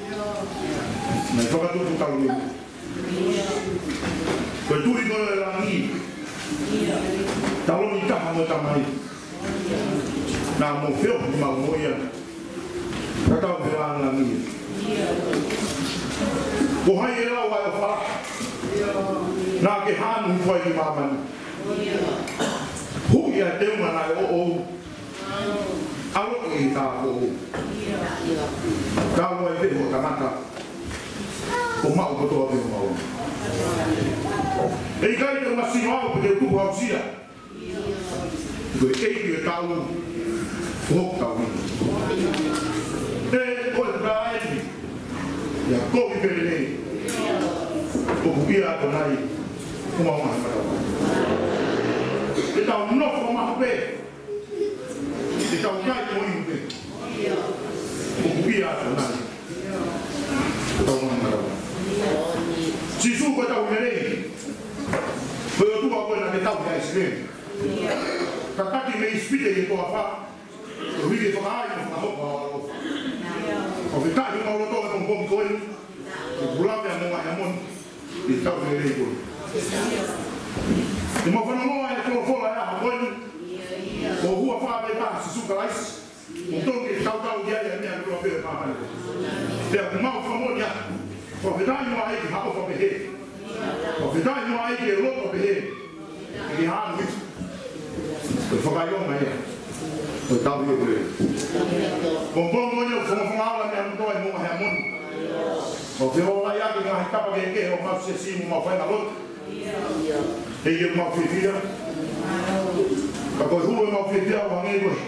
Mai whakatutu tau ni. Koe turi koe la ni. Talo ni taha mo tamai. Nā mo whio ki mau moia. Kakau te wāna ni. Ko hai e lau ai o whara. Nā ke hānu whai ki māmani. Hui a te unga nai o o. Alo e tā o o. Kāua i veho tamata. O mau kotoa veho mau. E kai te masino au pe te tupu au sia. Koe eiki e tau. Hok tau ni. E koe te praeni. Ia kopi pere nei. Ko kupia ato nai. Kuma o maha karawa. E tau nofo maha pe. E tau kai mo imu pe. Ko kupia ato nai. Ko tau maha karawa. Sisu koe tau nerei. Koe o tua koe na te tau kia isrem. Kakati me ispite i toa wha. Ko hige whakaai mo whakahopa o alofa. O ke tahi mauro toa kong komi koe. Ko pulape a monga hea mon. I tau nerei koe. I mo whanongoa e tolo whola e aha koe. Ko hua whape taha sisu kalaisi. Mo tongi e tau tau ia ia mea kua pere pāhane. Pea kumau whamoni a. Ko whetai mua eiki hako whapehe. Ko whetai mua eiki e roto pehe. Ki hānu hitu. Ko whakaionga ea. Ko tau hiu kore. Ko mbongo nio whangawhala mea mtoa i monga hea moni. Ko whiola iaki ngahi kapa ke ke o mau se simu mau whainga roto. E iu mau whiwhia. Ka koe hulu e mau whiwhia o hangei koe.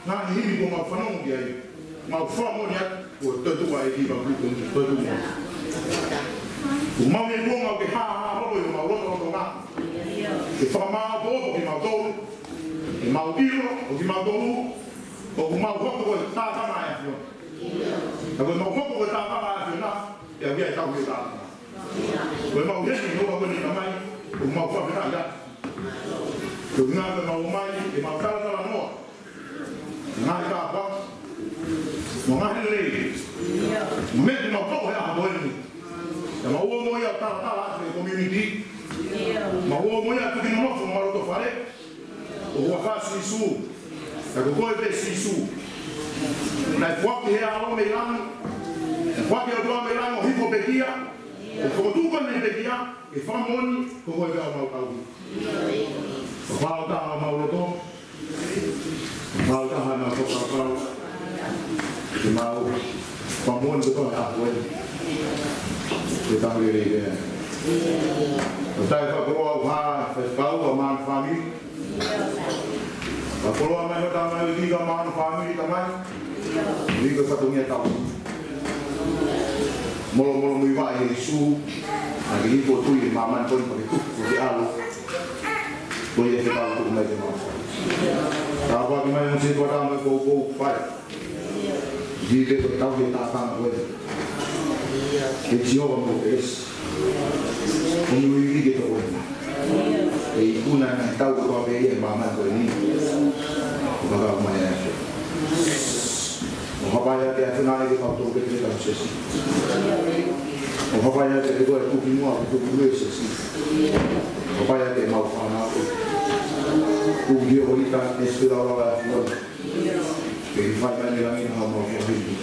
Ngāni himi ko mau whanongu ki ai. Mau whamoni atu. Ko tătua e ki mau luku ni tătua. Ko mau e kuonga o ke haa holo i mau roto roto ngā. Ke whakamau pōpo ki mau tōru. Ke mau iro o ki mau tōru. O ku mau hoko koe tātama e whio. Ka koe mau hoko koe tātama e whio nā. E a wia e tau ki tātama. Koe mau heni hoa koe ni kamai. Ko mau whawhina ia. Ko ngā koe mau mai e mau taratara noa. Ngā i kā whaka. Mo ngā hene rei. Mo me te mau toko he aha koe ni. Te mau ua moi au taratara atu e community. Ma ua moi atu ki nonofo mo maroto whare. O hua wha sisu. Ka ko koe pe sisu. Nai whaki he alo me ilangu. Whaki au tua me ilangu o hipo pekia. O whakotuka me pekia. E whamoni ko koe vea mau kaui. O whao taha mau roto. Whao taha mau whakakau. Ke mau whamoni ko tohe a koe. Ke tangi rei rea. O tai whakoroa au haa whekau a man family. Whakoroa mai hota mai o higa man family tamai. Higa whatungia tau. Molo molo mui wa e su. Nagi hipo tui e maman koi pake tuku ke alu. Koi e whekau tuku mai te mau. Tāpua ki mai mse tua tāmai kou whai. Hige ko tau ke tātanga koe. E tioga mo ke es. Unu i hige to koe. E ikuna na tau ko toa pe e maman koe ni. Waka mai e ase. O hapaya te atunai ke kau toko ke te kau sesi. O hapaya te koe tuki mua ke tuki ue sesi. O hapaya te mau whanau koe. Ugi o rita e spira o rawa e fuori. Ke i whai mai rangi na hau mau whahiri.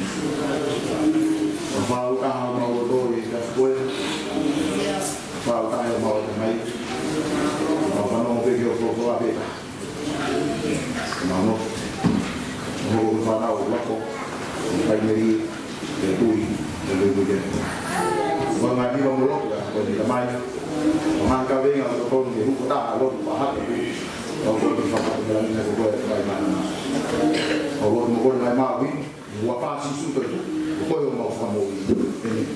O whau kaha o mau roto e ka koe. Whau kaha o mau te mai. O whanau peki o whokoa peka. Mano. O hoko whanau o lako. Pai meri e tui. E lugu ke. Wanga niwa mo loko ya. Koe ni tamai. O hanga venga o tonu ke huko taha loko pahaka. O koe whakatunga nina ko koe pai mana. O koe mo koe nai maui. Ua pāsi suta tu. O koe o mau whamoi. Amen.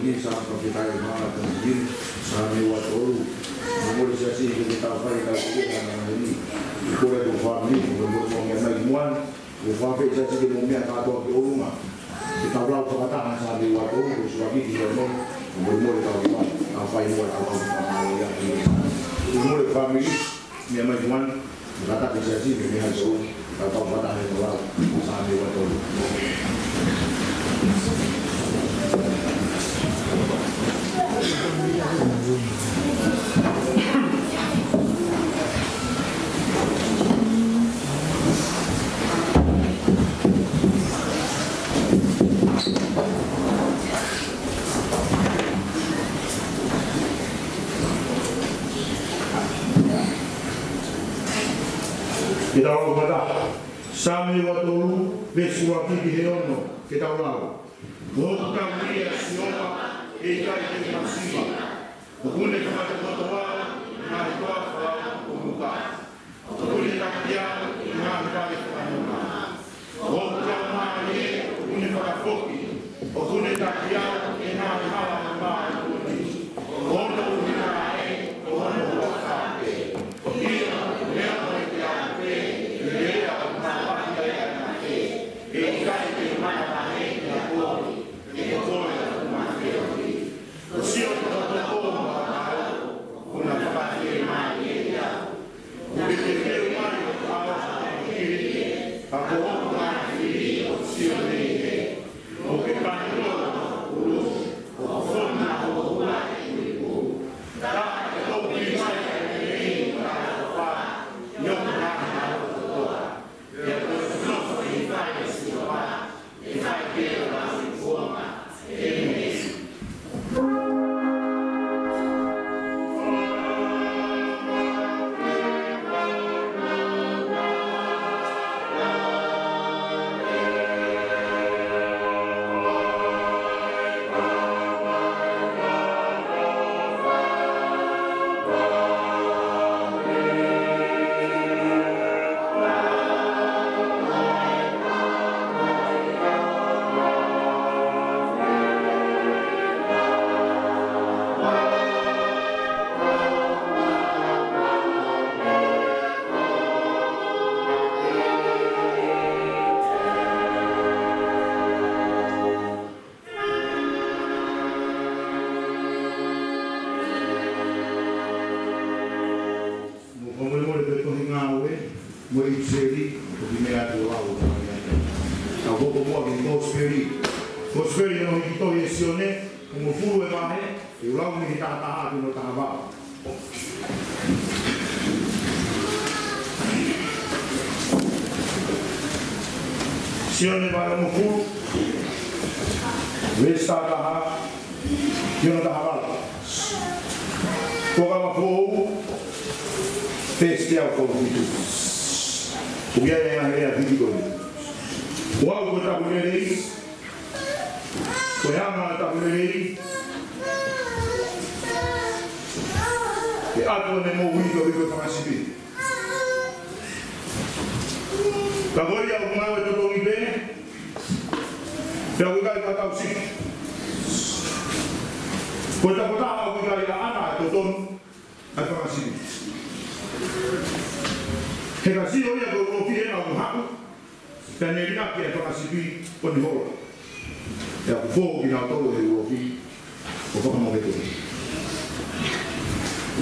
ini sama kita yang mana mungkin sama waktu mulai sesi kita pakai kalau kita ini boleh berfahami boleh mengenai iman berfahami sesi di dunia atau di rumah kita belau katakan sama waktu sesuatu di dalam mulai tahu apa ini waktu yang ini mulai family memang iman kata sesi ini harus atau kata yang belau sama waktu kita orang kata sami waktu besuatu di heono kita orang bukan dia siapa ikan itu masih bukan kepada ketua mahasiswa pemuda bukan dia mahasiswa pemuda bukan mahasiswa bukan para foki bukan dia mahasiswa Sione para mukul, vesta taha, sione taha bala. Koka mafou, feste ao convite. O que é a vida do o algo está por ele, o ama está por ele. E algo nem movido vivo para subir. Agora eu vou ao todo o bem, eu vou dar para o sítio. Quando eu botar algo que vai lá, eu estou para o sítio. Que assim eu ia para o fim ao rato, para ele não quer para o sítio quando volta. É o fogo que não todo ele o fim, o fogo não vai todo.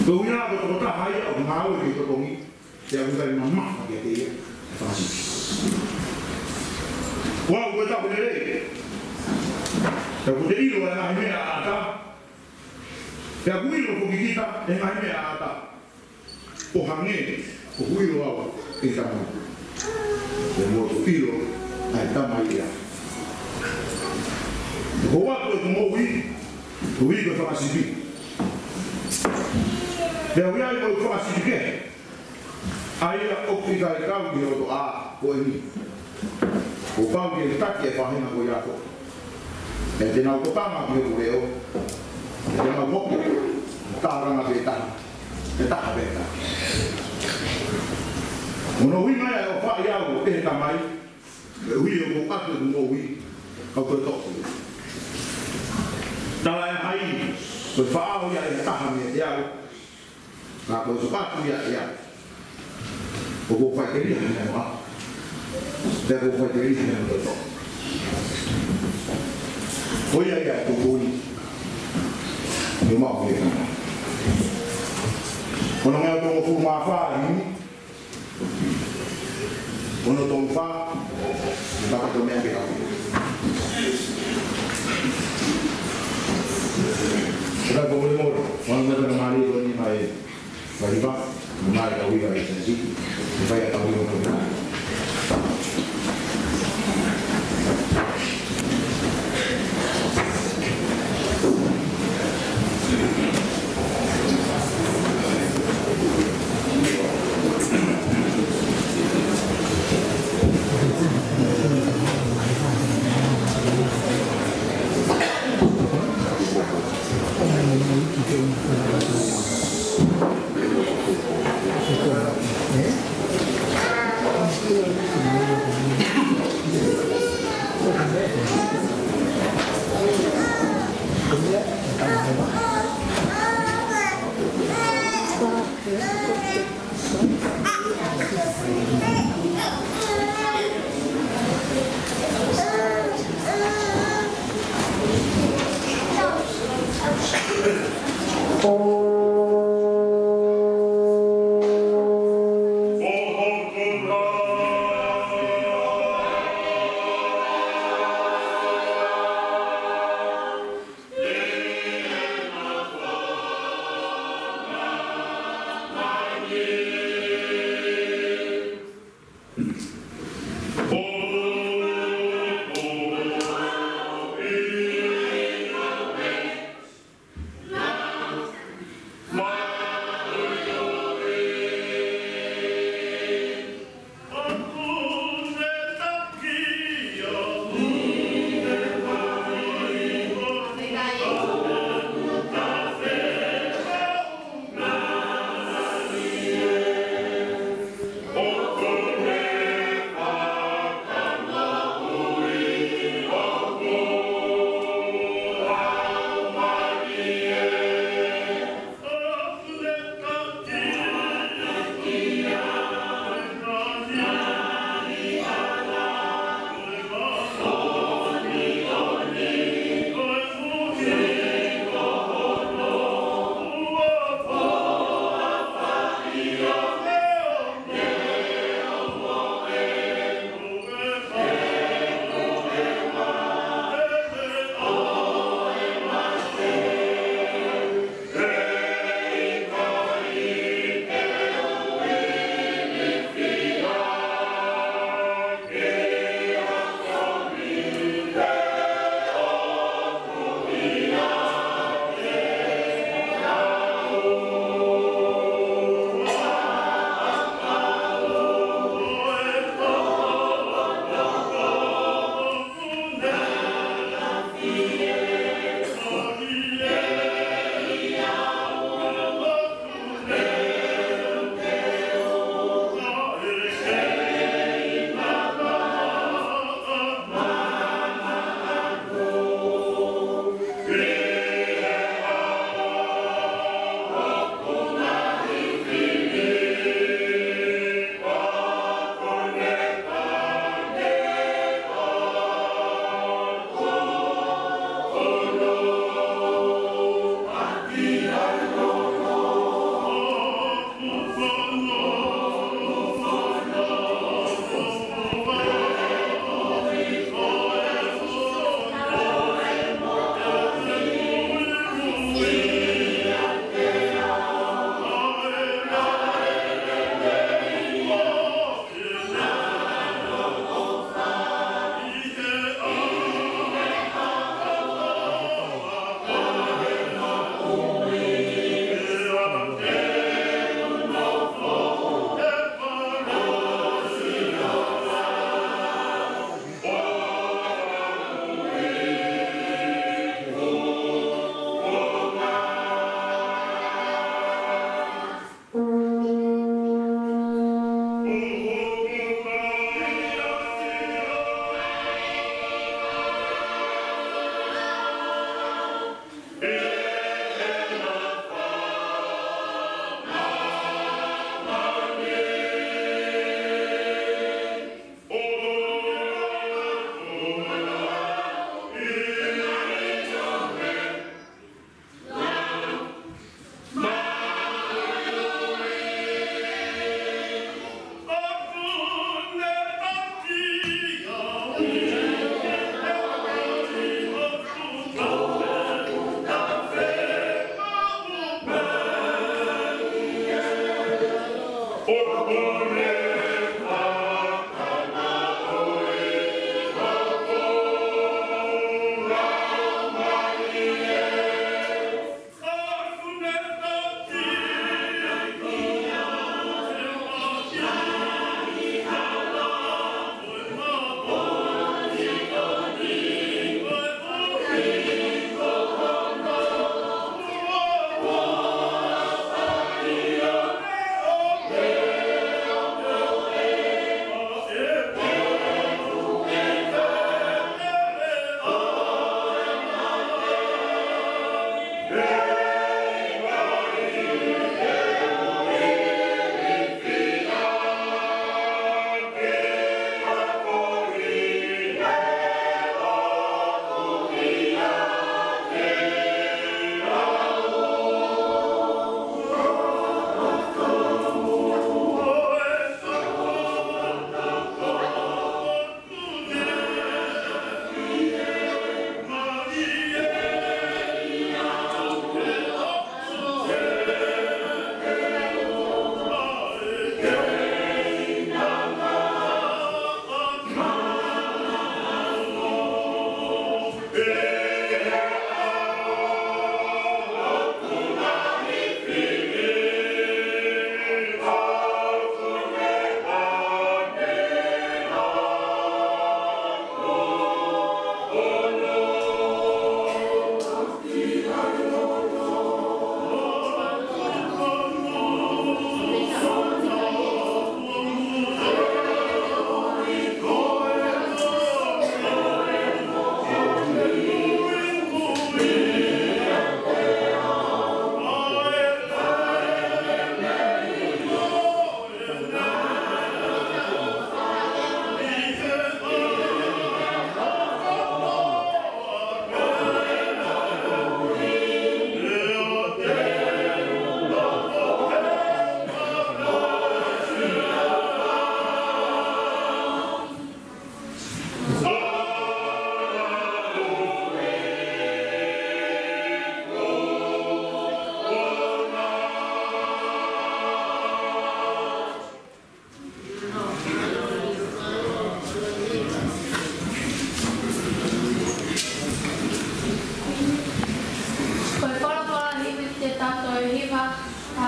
Eu ia para botar aí ao mal que eu estou comigo, eu vou dar uma mão que é fácil. Wao kwenda kulele ya kudeliwa na himea ata ya kuilo kukikita na himea ata ohange kuilo wao kitama ya moto ilo aitama ya kwa watu kumowi kuigo kama sibi ya wao kama sibi aia optika kau dio a koeni o pau que está que faz na goiaco é de não tocar mais que o leo é de não boco tá na beta está aberta o no vi mais o faz algo é também o vi o pato do no vi ao que toco Tala e hai, koe whaao ia e taha mea te au. Nā koe so pātu ia. O ko whai te riha mea moa. Te ko whai te riha mea moa tō. Oia ia e kōkōi. Yo mau e kama. Ono mea tō fu mā whāri. Ono tō whā. Naka tō mea ke kapi. Ora ko mo mo, wang na na mali ko ni mai. Vai ba, mai ka wi ka ri sensi. Vai ka wi ko na.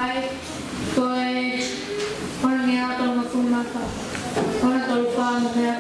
hai koe ona mea ato ma kumaka ona tolu whāna mea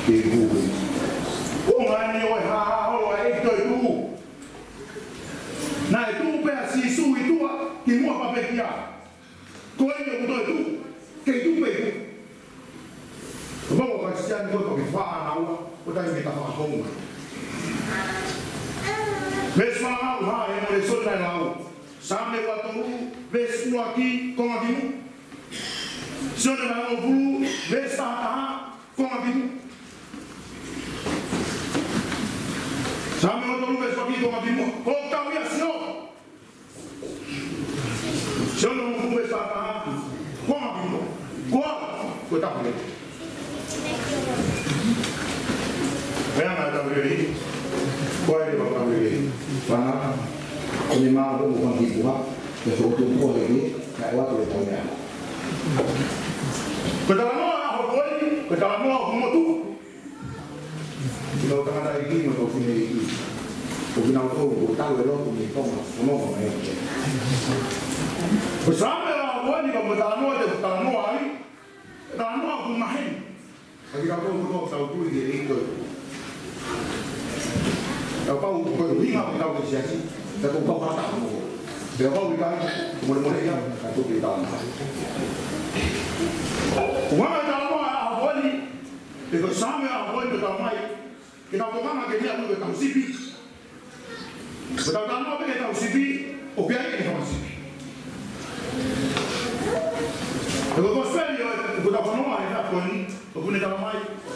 ke ku o ngani o ha o e to tu na tu pe si su i tua ki mo pa pe kia ko e o to tu ke tu pe ko mo ka sia ni ko ke fa na o ta ni ta fa ko ves ma ha e mo le so na la sa me wa to ves no aqui com a bimu se o na o bulu ves ta com a bimu sa me wa to ves aqui com a bimu o ta wi asio se o na o bulu ves ta com a bimu ko ta wi vean a ta wi ko e ba ta wi Pana, ini mah aku bukan dibuat, sesuatu itu lagi, kayak waktu itu ya. Kedalaman aku boleh, kedalaman aku mau tu. Kalau tengah ada ini, mau sini ini, mungkin aku tahu kalau aku ni tahu, semua orang ini. Bersama aku boleh kalau kedalaman ada kedalaman hari, kedalaman aku main. Bagi aku tahu tu ini itu. Kalau kau ingat kita bersiasi, kita kau kata kamu, dia kau ikan, mulai yang itu kita. Orang dalam awal ni, kalau sama awal dalam kita bukan lagi dia tu tahu sipi. Kalau dalam awal kita tahu sipi, obiang kita tahu sipi. Kalau kau sekali, kita pun orang yang tak pun, kau pun dalam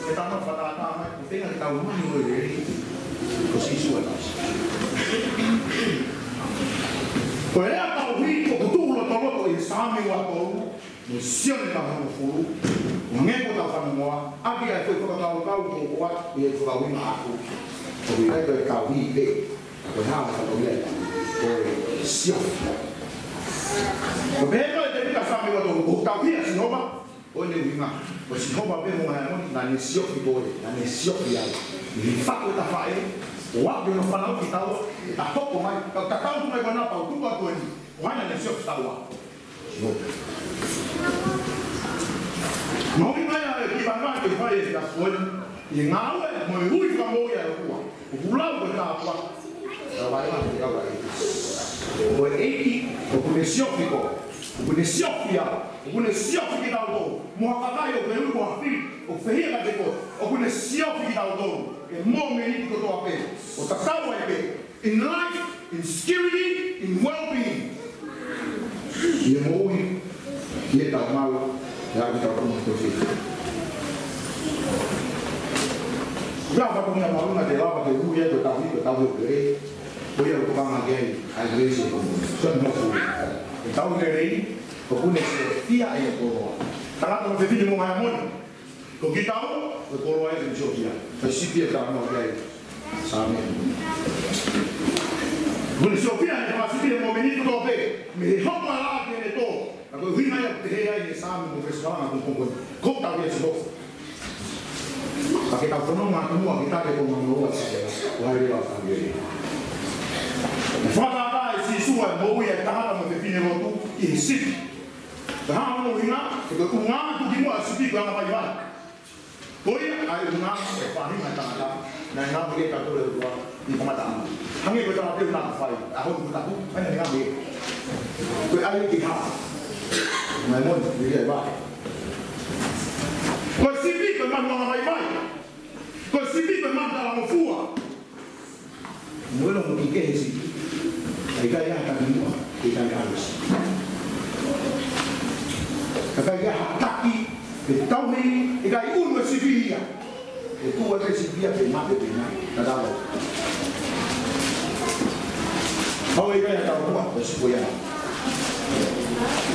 kita nak pada tahu, kita nak tahu mana boleh. Così su poi è stato qui che tu lo trovo in esame guardo non sia ne fanno fu non è cosa fanno anche a questo che stavo cauto qua e il suo marco poi è che cavi che poi ha fatto bene poi sia va bene che ti esame guardo o cavi a sinoma poi ne prima poi sinoma per un la nesio poi la nesio il fatto da fare waktu yang falau kita tak tahu pemain tak tahu pemain mana tahu tu apa tu mana yang siap tahu mau ini mana kita mana kita faham dah pun yang awal mau hui kamu ya kuah pulau kita apa bagaimana kita bagi boleh ini boleh siap kita boleh siap dia boleh siap kita tahu mau apa yang perlu buat o fehia ka ko o kune sio fi kita o mo meni ko to ape o tatawa ipe in life in security in well-being ye mo ye ta mal ya kita ko mo to fi ya ba ko ya ma una de la ba de u ye to ta fi to ta wo ke voy a ko ma ge a iglesia ko son no fu ta wo ke o kune fia e ko ta ko fe fi mo ma mo ko kita o ko ai de Jovia fa sipia ta no gai same bunu Jovia ni ma sipia mo menito to pe me hopa la ke to ko hina ya te ai same mo restaurant ko ta ya so pakai tahu no ma tu kita ke ko mo wa ai la ta ye fa ta si suwa mo ya ta mo te fine mo tu i sip ha mo hina ko ko nga tu di mo sipi ko na pa Poi ai una e fai ma tanga na na boleh kata le dua di pemata hangi betul betul nak fai aku tak tahu mana dengan dia ko ai di ha mai mon dia ba ko sipi ko man na mai mai ko sipi ko man dalam fua mula mo ke si ai kaya tak ni kita harus kaya taki tahu ni ikai uno sibia e tu vai sibia per mate prima da davo how ikai tahu apa sepoya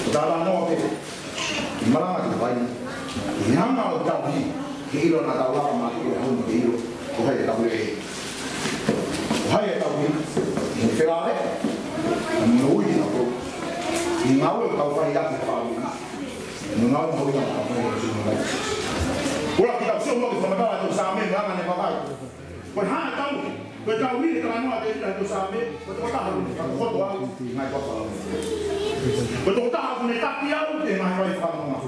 dalam no ke marama tu bai yang mau tahu ke ilo na tahu apa mati ke hon ke ilo ko hai tahu le hai tahu ni ferare no i tahu ingau tahu pai dak pa mengaum kau yang apa yang harus dilakukan. Kalau kita semua kita mengalah tu sambil jangan yang pakai. Perhal tahu, betul ini kerana ada itu sambil betul tahu kalau kau tahu ngai kau tahu. Betul tahu ni tak dia tu ngai kau faham.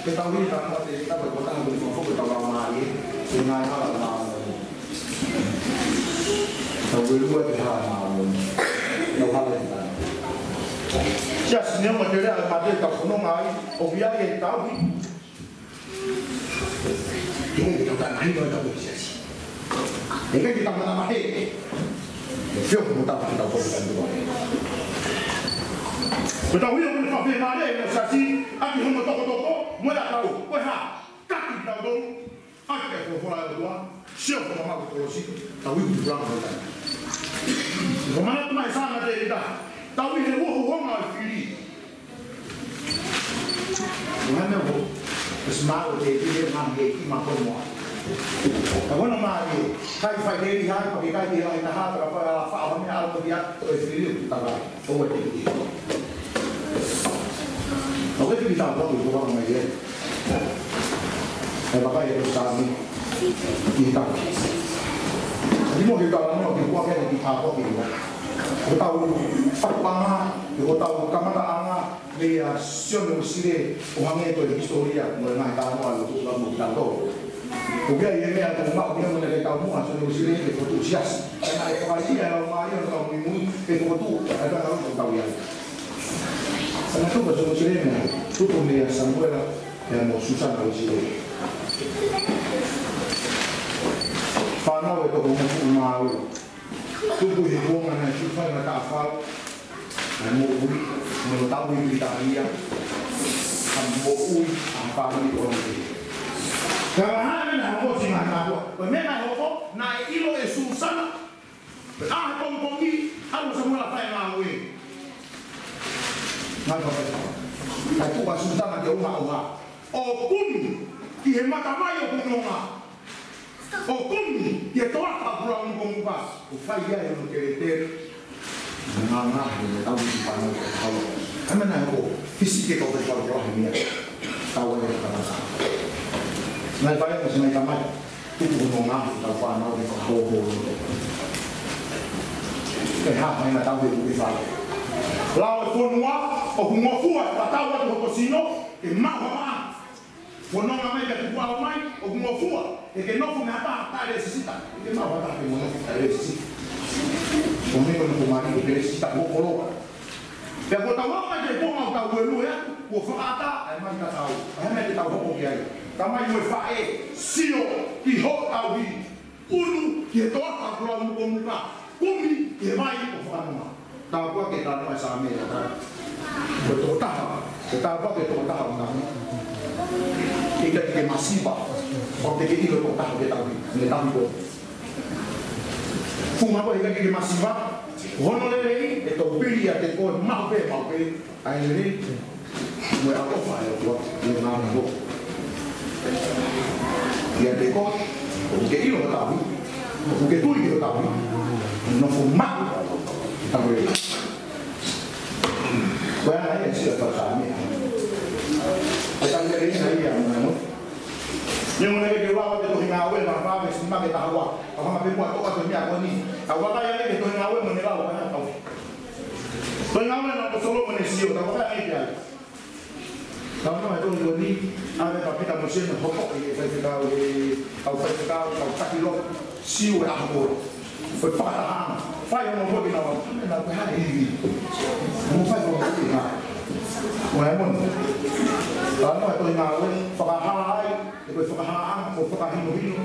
cái tao nghĩ rằng nó thì ta phải có tăng cường phong phú tao làm mà đi thì ngày nó là làm tao vui vui thì hà làm đâu hà lên ta chắc nếu mà chơi là mà chơi tập nó ngay ông bia cái tao đi cái gì tao đang nói tao bị chết cái gì tao đang nói phiêu không tao phải tao không cần được Kita willing to fight for the sasi, aki homo toko, mola tau, koe ha, kaki tau dou, aki e ko fora tua, sio ko ma ko si, tau i ku rang ta. Ko mana mai sa na de ta, tau i he wo ma fili. Mana ho, smart de de ma ge ki ma ko mo. Ko no ma ge, kai fai de ri ha ko kai de ha ta ha tra pa la fa ha me al ko dia, o fili ta ba, o te ki. Oke itu bisa apa itu orang media. Bapak ya kami kita. Jadi mau kita mau kita kayak kita apa gitu. Kita tahu apa kita tahu kamera anga dia siono sire orangnya itu historia mengenai tahu itu lalu kita tahu. Kemudian ini ada rumah dia mengenai tahu siono sire itu antusias. Karena ekologi yang mayor kalau ini itu ada orang tahu ya. Karena itu bahasa Muslimnya, itu pemilihan Samuel yang mau susah dari sini. Panau itu ngomong mau, tubuh hubungan yang susah nak hafal, mau mengetahui kita dia, mau hafal di orang ini. Karena hanya mau sih nak tahu, memang apa? Naik ilo susah, komponi, harus semua apa yang mau ini. Ay ku basunta na de uma o kun ki he mata mai o kunonga o kun ki to a pra un bon pas o fai ya no que ter na ni ta un pa no halo amena ko fisike ko de por roha mia ta wa de ta na vai ko se mai ta mai tu kunonga ta pa no de ko ho ke ha mai na ta de ku fa lao fonua o kumofua tatawa to kosino e mawa fono mai ke kwa mai o kumofua e ke no funa ta ta necesita e mawa ta ke mo ta necesita o me no kumari ke necesita mo kolo pe ko ta wa mai ke ko ma ta welu ya ko fa ta ai mai ta tau ai mai ta ho ko ya ta mai mo fa e sio ki ho ta wi unu ke to ta kwa mo ko muka kumi ke mai ko fa ma tahu apa kita nak sama ya kan betul tahu kita apa betul tahu kan kita masih pak waktu ini betul tahu kita tahu fuma apa kita masih pak honolele itu beli ya kita mau be akhirnya mau apa pak ya buat yang nama ya dekor kita ini tahu kita tu kita tahu no fuma tahu ya, kaya na yan sila pa sa amin. At ang galing na iyan, ano? Yung nagagawa ko dito hingawin, mga pabes, hindi makitahawa. Ako mapimuat ko kasi niya ako ni. Tawa kaya rin, ito hingawin mo nila, wala na tao. Ito hingawin, ako solo mo ni siyo, tawa kaya rin yan. Tawa naman ito, yung ni, ame papita mo siya, hopok, au takilo, siyo ay ako. Pagpakatahan, fire mo po ginawa, nagpahan hindi. Ano fire mo po ginawa? Wala mo. Ano ito yung ngawin, pakahahay, ito yung pakahaan, o pakahinuhino.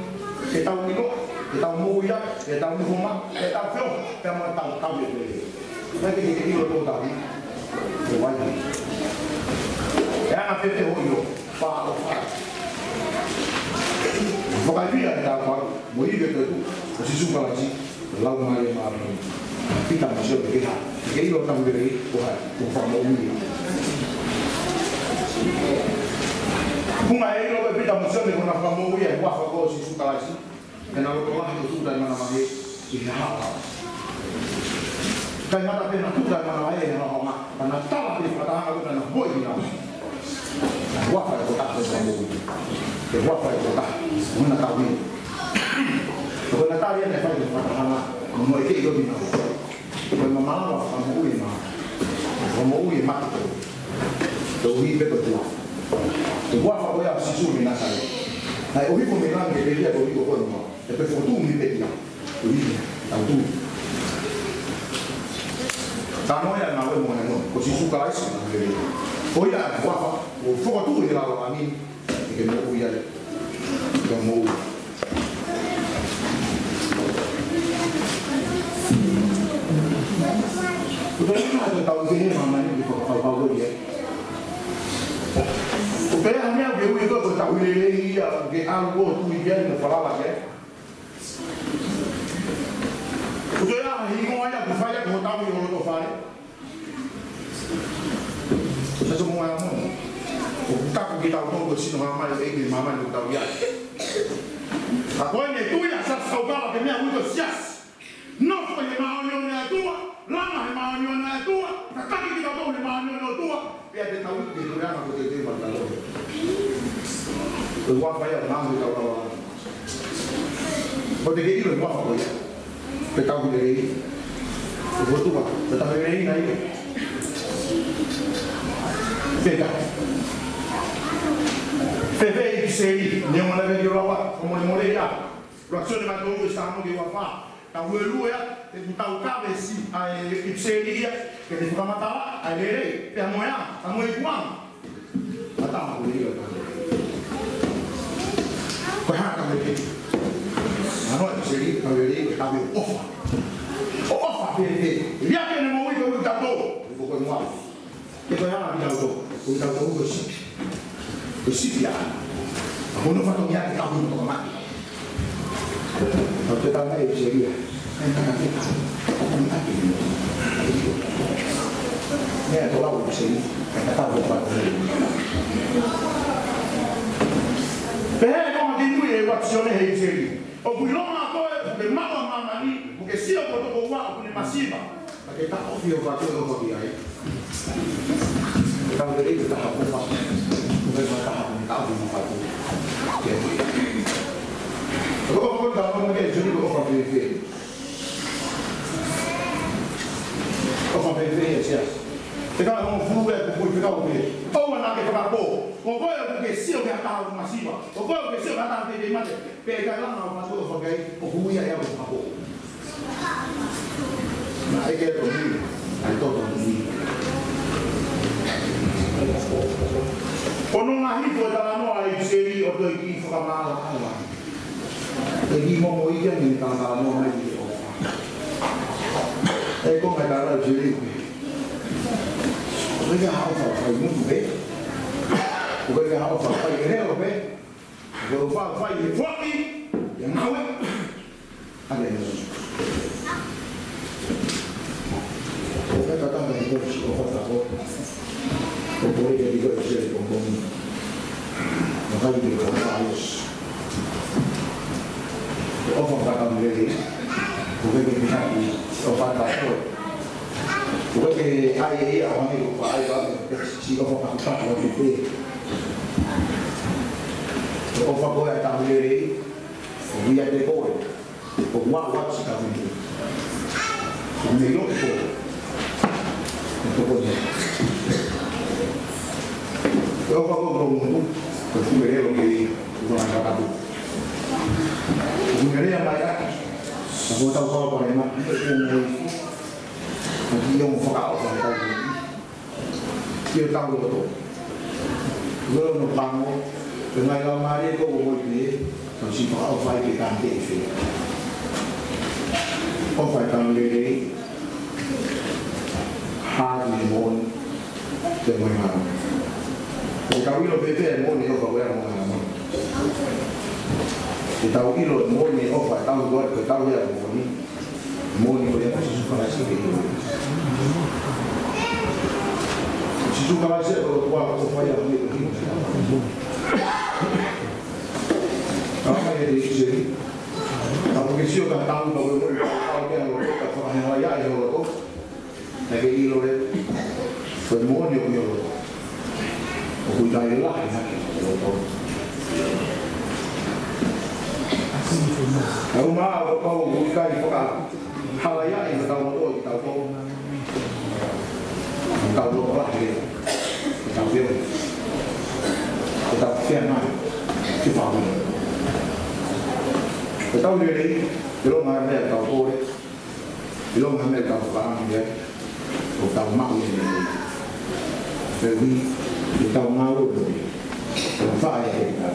Itaw nilo, itaw muya, itaw nuhuma, itaw fyo, kaya mga tao yun. Kaya kikikilo ito tao. Wala. Kaya nga pete ho yun, paalo pa. Pagkaibigan na dapat, mo ibig ito, kasi suka lang siya. Lalu malam malam kita masuk ke kita, jadi orang beri Tuhan, Tuhan mau ini. Bunga ini kalau kita masuk ke orang mau ini, wah kalau si suka lagi, dan kalau Allah itu sudah mana mana ini hal. Kaya tapi nak sudah mana mana ini orang, karena tahu di katakan aku dan boy ini. Wah kalau kita sudah mau ini, wah kalau kita mana tahu ini. Kalau nak tahu yang apa itu pertama, mau itu itu bina. Kalau mama kamu uih mah, kamu uih mak. Dohi pe ko tua. Tu wa fa ko ya sisu mi na sa. Ai ohi ko mi na ke le ya ko ko ko no. E pe fotu mi pe ya. Ohi ta tu. Ta no ya na we mo na no. Ko sisu ka isi na le. O ya wa fa o fo ko tu ni la wa ni. Ke mo ya le. Ke mo. Udah ada tahun ini mamanya di Papua dia. Udah hanya dia itu tahu ini ya, dia algo tu dia ni falar lagi. Udah ini aja kufanya kau tahu yang orang tu fare. Saya semua orang, tak kita tahu tu sih mama itu mama itu tahu ya. Aku ini tu ya saya tahu kalau dia ni aku sias. No fue llamado ni a tua, lama llamado ni a tua, kakak kita tahu llamado ni a tua, dia ada tahu di dunia aku itu masalah. Luar bayar nama kita tahu. Kalau dia itu luar apa ya? Kita tahu dia, betul tak? Tetapi dia ini naik. Beda. Feve seri, dia mana dia jual como mulai ya. Reaksi dengan tu sama dia apa? Tahu lu ya, tahu kabe si, ipseri dia, kita bukan mata, lele, dia moya, kamu ikuan, mata aku dia. Kau hanya kamu dia, mana ipseri, lele, kamu off dia, dia kena mau ikut jatuh, bukan muat. Kita yang ada jatuh, jatuh bersih dia. Aku nak fatong dia kita pun tak mati. Kalau kita tak ada ipseri, ni ada orang bersih, kita tahu apa itu. Perhal kau makin tu ya, waksyon ni bersih. Oh, bukan aku bermakna mama ni, bukan siapa tu bawa aku ni masih bah. Kita tak ofio waktu itu bagi ayah. Kita beri kita hapus pas, bukan kita hapus tahu apa itu. Kalau kau dah orang ni, jadi kau akan beri. Kau beri ya. Kita orang flu ya, kau kita beri. Kau nak kita apa? Kau yang siapa yang tahu masih bah. Kau yang siapa yang tahu dia mana? Pegang lah orang tu sebagai penghuni yang apa? Nah, ini tu ni, itu ni. Konon lagi tu dalam orang seri atau ini fakam Allah. Jadi mau ikan ni dalam orang ini. Kau nak dalam seri. Mereka harus apa? Mungkin be. Mereka harus apa? Ini apa? Kalau apa ini fakir yang awak ada yang kita datang dari Turki, orang tahu, boleh jadi kerja di Hongkong, maka di Paris, orang kata beli, bukan di Nabi, orang tahu, bukan di ayah orang itu, ayah si orang kata orang itu, orang boleh tahu beli, dia ada boleh, orang si tahu itu, ini loh itu. Pokoknya, kalau kau belum itu, pasti beri lagi bukan apa-apa. Bukan yang banyak. Aku tahu kalau kau memang nanti yang fakau kau tahu. Dia tahu betul. Kalau numpang, dengan lamari kau boleh ni, kasi fakau file kita nanti itu. Kau file kau beri. Hari mon, dengan mana? Kita ilo bete mon ni apa yang mana? Kita ilo mon ni apa? Tahu buat kita tahu ya mon ni boleh masih suka nasi gitu. Si suka nasi kalau tua apa yang ni? Apa yang di sini? Kalau kisah kan tahu kalau kalau dia orang tak faham yang lain yang orang tu. Lagi ilo le, demonio yo, okudai lah ya, Aku mau kau buka di kota, halaya yang tahu tu, tahu lah dia, tahu dia. tau lele, lo nga me tau kore, lo nga me tau pang dia, o tau mau ni. Jadi, tau ngau ni, fa ya kita.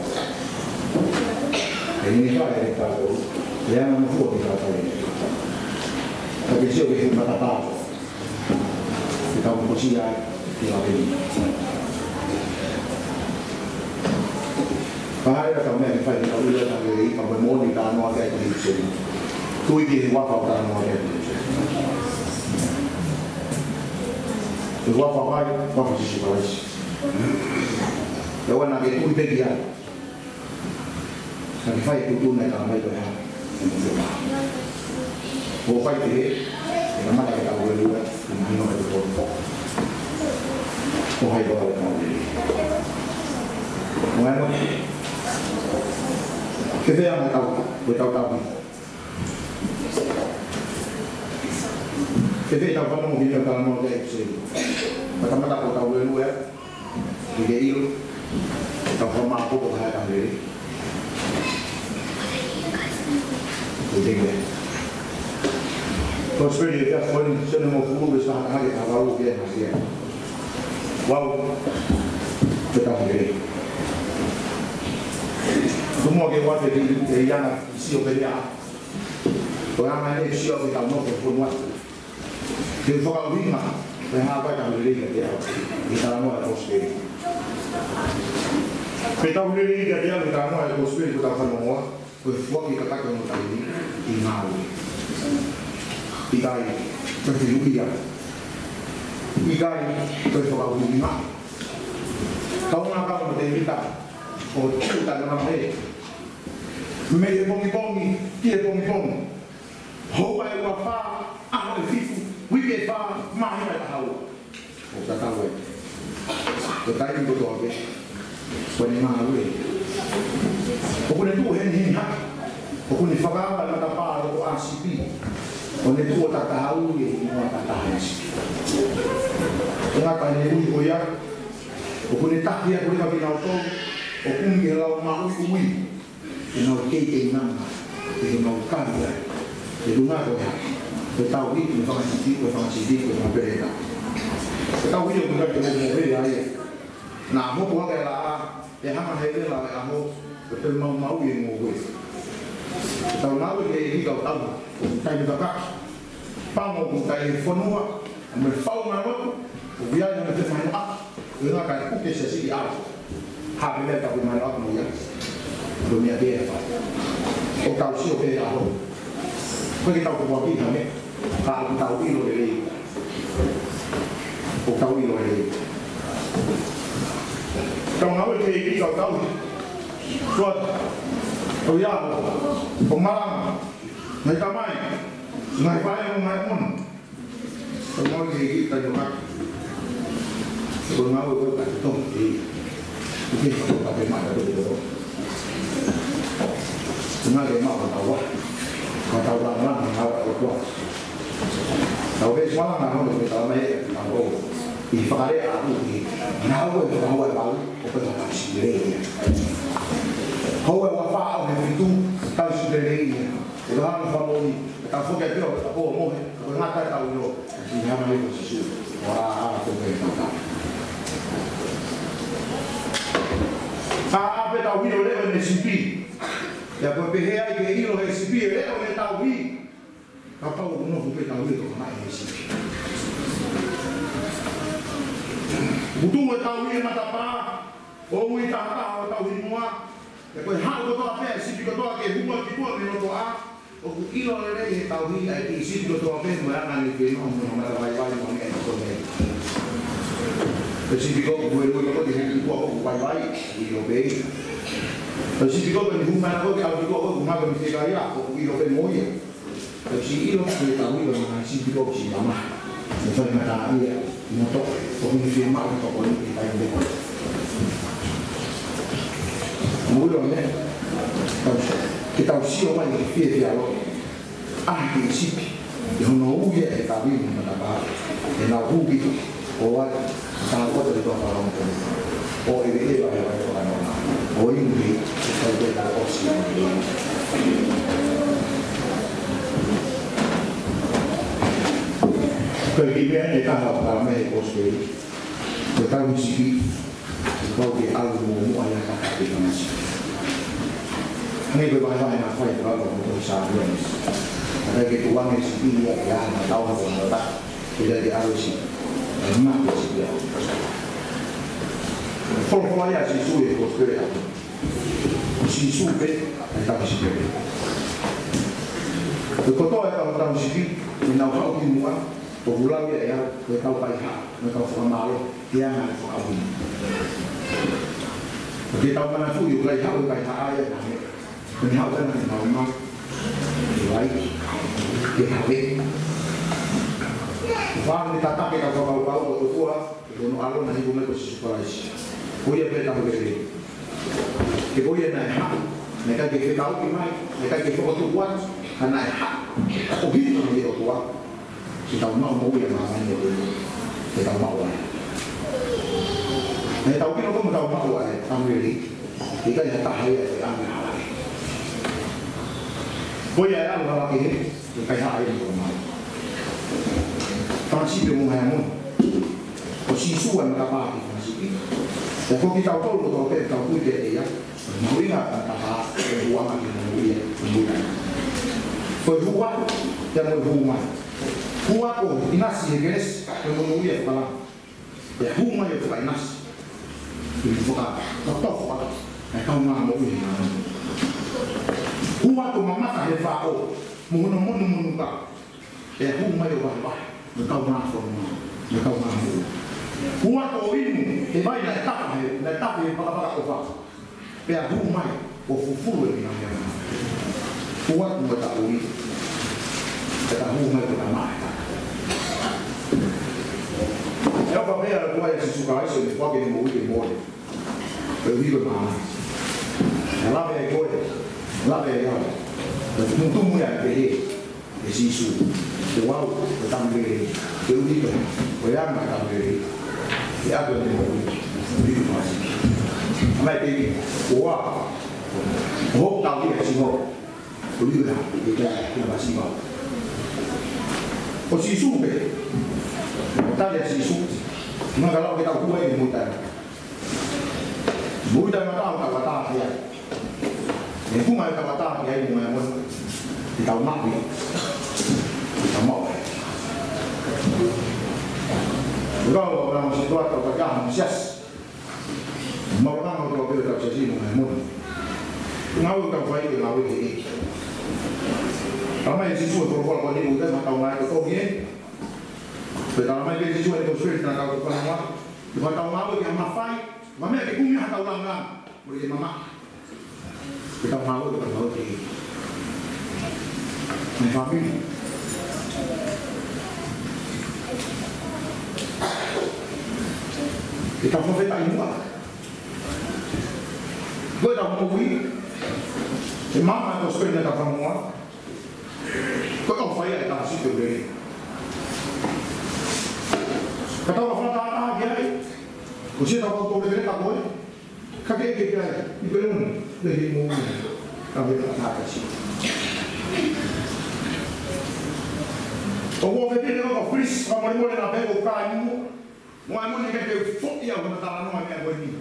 Ini fa ya kita, dia nak buat kita tahu. Tapi siapa yang kita tahu? Kita mesti dia ini. Bahaya kalau mereka fight kalau dia nak beri kalau mau di tanah ada di sini. Tu ini wafat tanah ada di sini. Tu wafat sih balas. Lawan nak itu dia. Kalau fight itu nak ramai tu ya. Kalau fight ini, nama kita boleh lihat ini nama itu pun. Oh hai boleh boleh. Mana? Kita yang tahu, tahu. Kita tahu kalau mau bilang kalau mau kayak sini. Mata-mata tahu dulu ya. Dia itu tahu kalau mampu berhadapan diri. Jadi dia. Terus dia pun senang mau besar hari awal dia masih. Wow, kita diri. Semua que guarde de yana si o pelea. Orang ini si o kita mau berbuat. Dia soal lima, dengan apa yang beli dia. Kita mau harus beli. Kita beli dia kita mau harus beli kita semua. Berbuat kita tak mau tadi inau. Ikai berfilukia. Ikai bersoal lima. Kau nak apa kita? Oh, kita dalam ini. Meio bongi, dia bongi. Hoa e wafa, ah e fifu, wike fa, mai mai tahu. O tak tahu. Kita ini betul ke? Kau mana we? Kau ni tu hen ha. Kau ni fakar mata pa o ACP. Kau ni tu tak tahu ye, mau tak tahu. Kenapa ni we ya? Kau ni tak dia kau ni kau auto. O kung gelaw mau uwi, ino kete nama, ino kaya, ino nga kaya, betaw ini pangasidik, berita. Betaw ini bukan cuma mobil aja. Nah, mau buat kayak yang mana hari lah, kamu betul mau yang mobil. Betaw mau kayak ini kau tahu, kayak berapa, panggung kayak phone berfau mana, biar yang lebih mana, ino kayak kuke sesi apa. Hari ini kau main apa ya? Dunia dia apa? Kau tahu siapa dia apa? Kau kita tahu buat kita ni, kalau tahu ilo ini, kau tahu ilo ini. Kau ngawe ke kau tahu? Buat kau ya apa? Pemalang, naik kamai, naik payung, naik pun. Kau ngawe ke kita juga. Kau ngawe kau tak tahu ni. Mungkin kalau pakai mata tu betul. Cuma dia mau tahu, kalau tahu orang tahu apa. Tahu ke semua orang tahu kita mai tahu. Ifare aku ni, nahu apa tak sendiri. Hawa wafa itu tahu sendiri. Itu hang family. Tahu fokus dia apa mau, kau nak tahu lo. Dia mai posisi. Wah, aku beritahu. Apa tahu ini oleh NCP? Ya PPH ini oleh NCP oleh tahu ini. Apa orang bukan tahu itu mana NCP? Butuh tahu ini mata apa? Oh ini tahu tahu semua. Ya kau hal kau tahu apa? NCP kau tahu ke buat itu apa? Kau tahu? Oh ini oleh tahu ini NCP kau tahu apa? Mereka ni pun orang baik-baik orang ini. Kasi ko buhay ko di ko ako baybay ilo be. Kasi ko ben human ako ako gumagamit kaya ako ilo be moya. Kasi ilo ko tawi ko na si ko si mama. So na iya moto ko ni firma ko ko ni tayo be. Mulo ne. Kita usio mai di fie alo. Ah di sipi. Yo no uye e tawi mo na ba. E na ubi o sangat kuat dari Tuhan orang itu. Oh ini bahaya orang. Oh ini kita beda opsi. Perché è tanto per me posso perché mi si poi algo muoio a capire come si ne vai na fai tra l'altro sa perché tu quando si piglia che ha una tavola con la e da algo si ma si piglia forma si su e costruire si su per stava si piglia il cotone è un si piglia in auto di mua popular ya ke kau pai ha me kau formal dia ngai fo au ke tau mana fu yu lai ha pai ha ai na me ha ta na ma lai ke ha ve va ni tata ke kau kau tua no alo na hibu me ko si parais ko ya pe ta ho ke ko ya na ha me ka ke kau ki mai me ka ke fo tu wan kana ha o gi no ni o tua si tao mau mau yang mana ni si tao mau lah, ni tao kita pun tao mau lah, ambil ni, kita yang tak hayat ambil lah. Boleh ada orang lagi, kita hayat ni orang. Tansi bermuhamun, posisuan apa kita masih. Jadi kita tahu betul betul tahu dia, mau ingat apa peruang lagi mau dia, peruang yang berhubungan. Hua ko inasi genes ko ya pala ya huma ya pala inas ini foka totok pala kau mau ini hua ko mama ka he fa o mun ka ya huma ya pala kau mau kau mau hua ko ini e vai na tapa e pala ko fa ya huma o fufu ni na hua ko ta ui ta huma ko ta mai eu falei a tua esse sucar isso ele pode nem morrer morre eu digo mas ela vem agora não tu mulher que esse isso uau eu também eu digo olhar mais também e a tua tempo digo mas tem uau vou dar dia assim eu digo que é assim o se sube tadi si su, mana kalau kita buat ini mudah macam apa kata dia, ini pun macam kata dia ini macam kita mak ni, kita mau. Kalau orang situ atau kerja antusias, mau orang kalau kita kerja sini macam ngau kita buat itu ngau ini. Kalau yang si su kalau ini mudah macam orang itu ni. Kalau mai ke situ ada usul nak kau kepada mama, kau tahu mahu yang mafai, mama ke kumi hata ulang ulang, boleh mama. Kita mahu tu mahu ni, mafai. Kita mahu tak ini lah. Kau tahu mahu ni, mama tu sebenarnya tak faham muat. Kau tahu saya tak situ beri. Kata orang tak ada dia, usia tak kau boleh tak boleh, kakek kita ni belum dari mu, kami tak ada sih. Orang kita ni orang fris, orang boleh nak beli kain mu, orang ni kita fok dia orang tak ada nama yang boleh.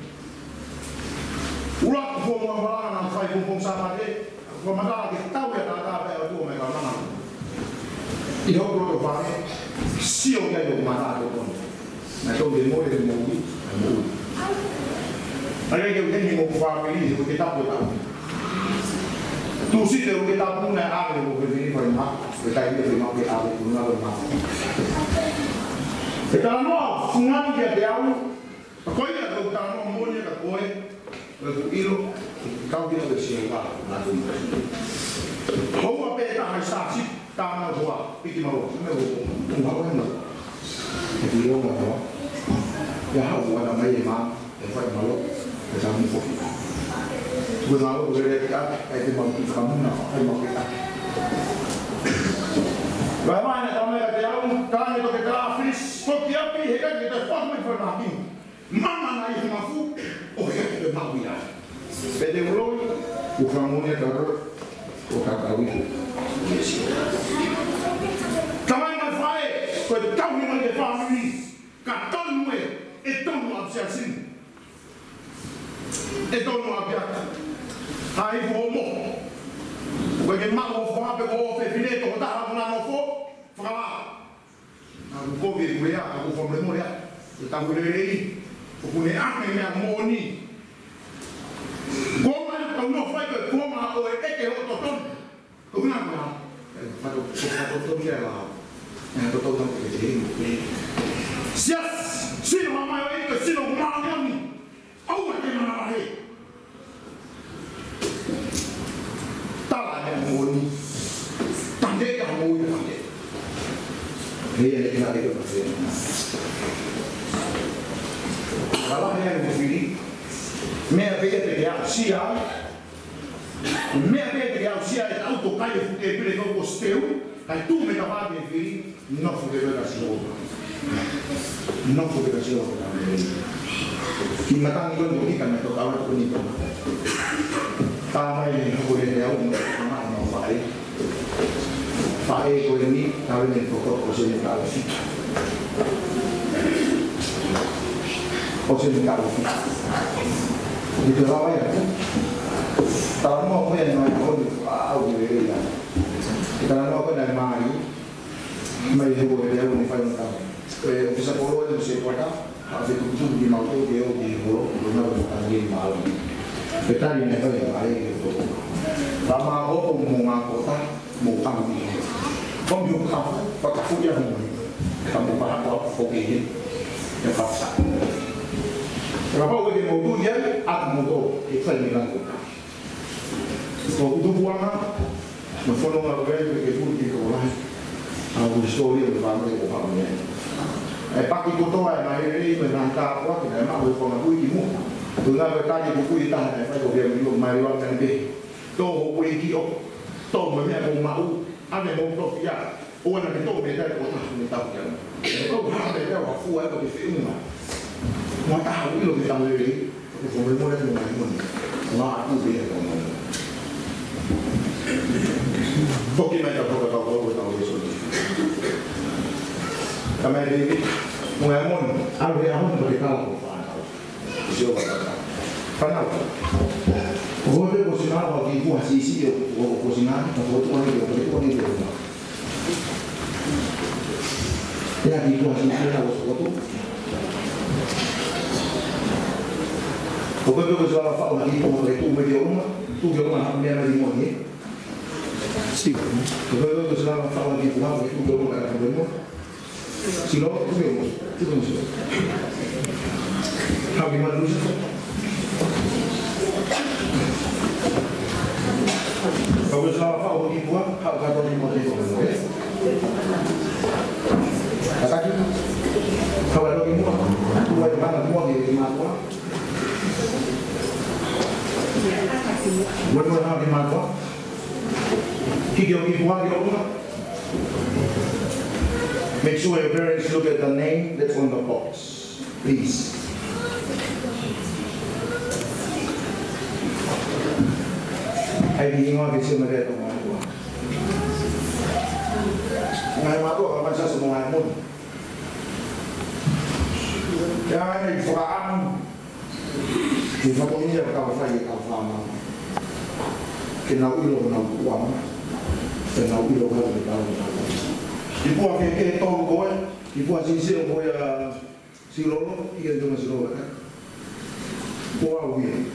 Ulat pun orang balang nak fai pun sama dia, orang tak ada tahu ya tak ada tu mereka mana. Ini orang tu faham, siapa yang mana tu pun. Nah, kalau demo itu mau. Ada yang kita mau family itu kita pun tahu. Tu sih itu kita pun nak ada mau begini pernah. Kita ini memang kita ada pun ada mau. Kita mau sungai dia jauh. Kau ini ada utama mau ni kat kau. Berkilo kau dia bersiapa nanti. Kau apa yang tak saksi tanah tua, pikir mau. Mau apa ni? Jadi orang tu, ya orang ramai memang, efek malu, macam ni pun. Bukan malu boleh kita, itu malu kamu nak, itu malu kita. Bagaimana kalau mereka jauh, kalau itu kita afis, setiap pihak kita format berlaki. Mana naik mafu, oh ya kita mahu ya. Beda mulai, bukan mulai terus, bukan tahu itu. Kamu yang fai, kau tahu ni. de families, quand nous et tant nous observons. Et tant nous observons. Aí vamos. Porque mal o fome pegou o feminino, o tá lá no fogo, fala. O Covid veio, o fome morreu. Eu tava aí, o pune aqui me amoni. Como é não foi que como o é que o totão. O não não. Faz o totão que é lá. É o totão que tem. Se não a maioria se não mamoni. Ou é que não vai. Moni, tandai yang mau tandai. Ini yang kita lihat bersama. Kalau yang begini, mereka tidak siap, mereka tidak siap itu auto kaya fute beli kau kosteu, itu mereka bawa begini, no fute berkasih, no fute berkasih. Kita tanggung jawab ini kan mereka tahu itu ni. Tama ini boleh dia untuk Pak Eko ini kawin dengan pokok Osin Kalfi. Osin Kalfi. Itu apa ya? Tahun mau yang mana pun tahu dia. Kita mau dari Mari, Mari boleh dia untuk tahu. Bisa follow itu bisa pada. Habis itu di mau tu dia di follow, benar benar di malam. Kita ini apa ya? Ayo. Lama aku mau kota mau kami, kau biar kamu pakai fuja kamu paham apa fokus yang paksa. Kenapa aku jadi mau tu dia? Aku mau tu, itu yang bilang kota. Kalau itu buang, menfollow aku itu di sekolah. Aku story bersama dengan orangnya. Pakai foto yang ini menangkap apa? Tidak mahu aku ini mu. Tengah bertanya buku itu, saya dia belum mariwan kan be. Toh boleh toh mereka mau ada mau toh ya, orang itu mereka kota mereka bukan. Kau mereka wafu apa di film mana? Mau tahu itu kita boleh, kita boleh mulai dengan mana? Nggak aku dia kamu. Bagaimana kau tahu itu? Kami ini mengamun, ada yang mereka lakukan. Siapa kata? Kenapa? Kalau dia posisional bagi ibu hasil isi, kalau posisional, kalau tu orang itu. Ya ibu hasil isi kalau tu. Kalau dia posisional faham lagi ibu kalau itu media rumah, tu dia rumah dia lagi mau ni. Si. Kalau dia posisional faham lagi ibu kalau itu dia rumah ada rumah. Silo tu dia rumah, tu dia silo. Kami manusia. Kalau selama Pak Odi buat, hak kata di mana itu? Kata kita, kalau ada ilmu, dua di mana semua di mana tua? Buat di mana tua? Tiga di mana? Make sure your parents look at the name that's on the box, please. Ay di mo kasi maganda mo ako. Ngayon ako kapag sa sumungan mo. Kaya nagfuraan. Di ba kung niya kapag kapama. Kinauilo ko ng uwang. Kinauilo ko ng uwang. Di po ang keketong ko eh. Di po ang sisil ko si Lolo. Iyan ko na si Lolo. Puwa uwi.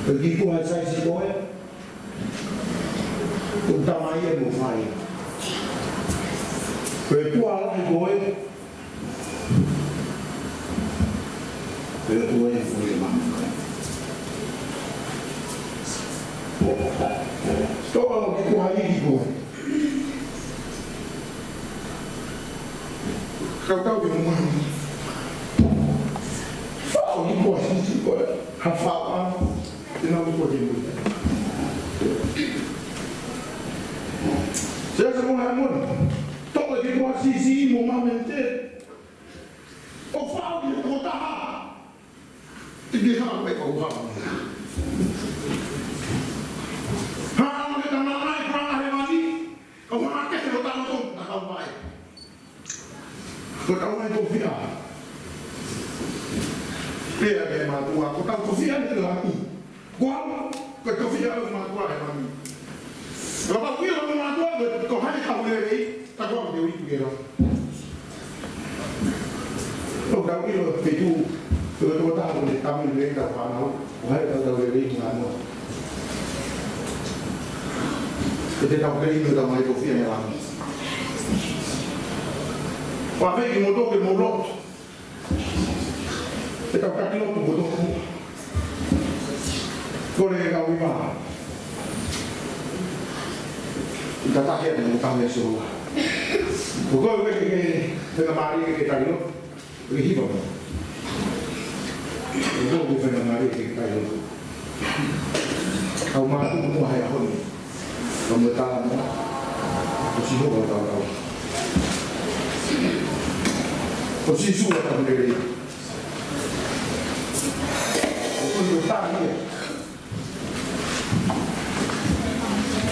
Begitu saya si boy, utama ia mufai. Bertua lagi boy, bertua yang boleh makan. Sekarang begitu hari di boy. Kau tahu di rumah ni, fau di boy si boy, hafal. Não me pode muito. Saya semua Ramon, tolong di bawah sisi momentum. O fau di kota, tiga hari kau fau. Hang kita naik kurang hari mandi, kau makan kalau tak nonton tak kau baik. Pera que matua, ko tau tofia ni la ku. Kwa ko tofia o matua e mami. Lo pa kuia o matua ko hai ka ule ta ko de wi kero. Lo da kuia o pe tu ko ta ko ni ta mi le ta pa na o hai ta da ule ri na mo. Ko te ta ko ri no da mai tofia ni la. Wa ve ki mo do ke mo lot. Te ka ka lo tu do. Kore ka wiwa. Ita ta ke mo ka me so. Ko ke te na mari ke ta lo. Ri hi bo. Ko ke na mari ke ta lo. Au ma tu mo hai ho ni. Ko mo ta mo. Ko si ho ba ta ta. Ko si su ta mo de.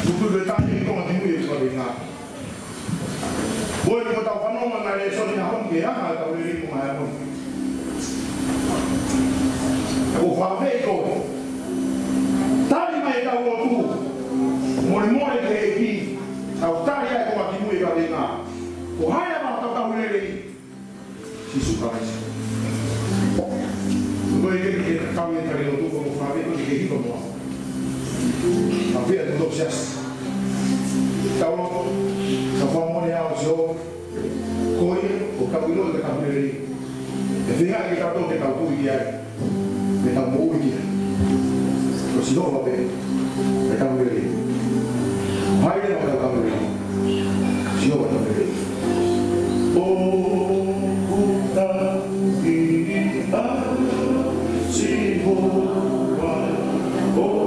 Buku bertanya itu mati mulia sekali nak. Boleh kita tahu kamu mana yang soalnya apa dia atau diri kumaya pun. Aku faham itu. Tadi mai tahu tu, mori lagi. Tahu tadi aku mati mulia sekali nak. Kau hanya tahu diri. Si suka ini. Boleh kita kami cari untuk kamu faham itu jadi kamu. Tapi ada untuk sias. Kalau kamu ni awak so, koi, kamu itu kita kamu beri. Jadi kita tahu kita tahu dia, kita mau dia. Terus itu apa kita kamu beri. Hari ini kita kamu beri. Siapa kamu beri? Oh, kita ini si Jehovah. Oh.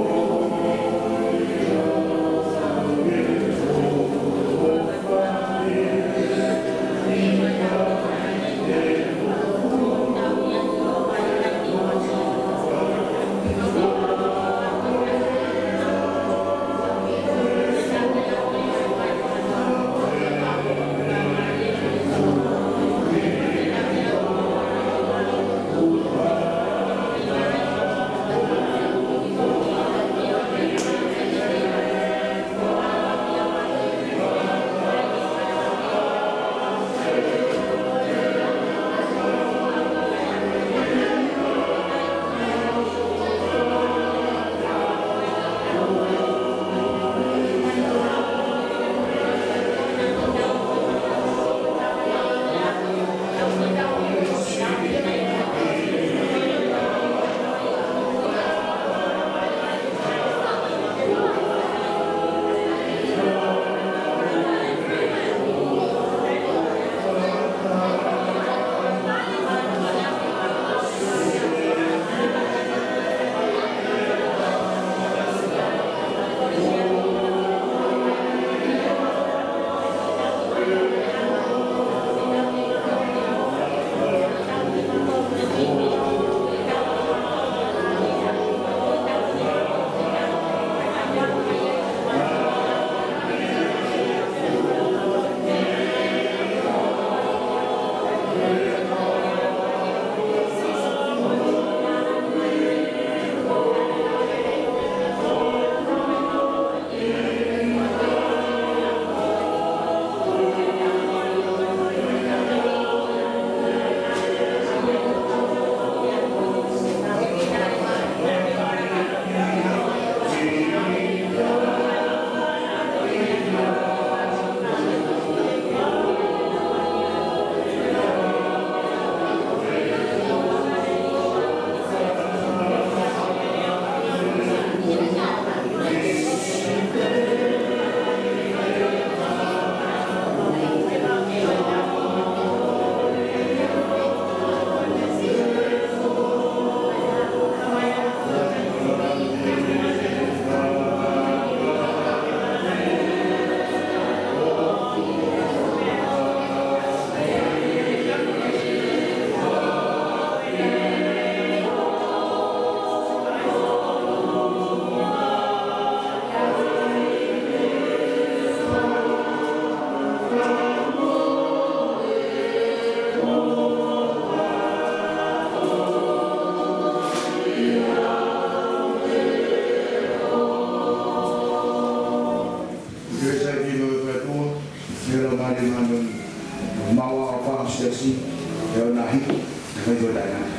Amen.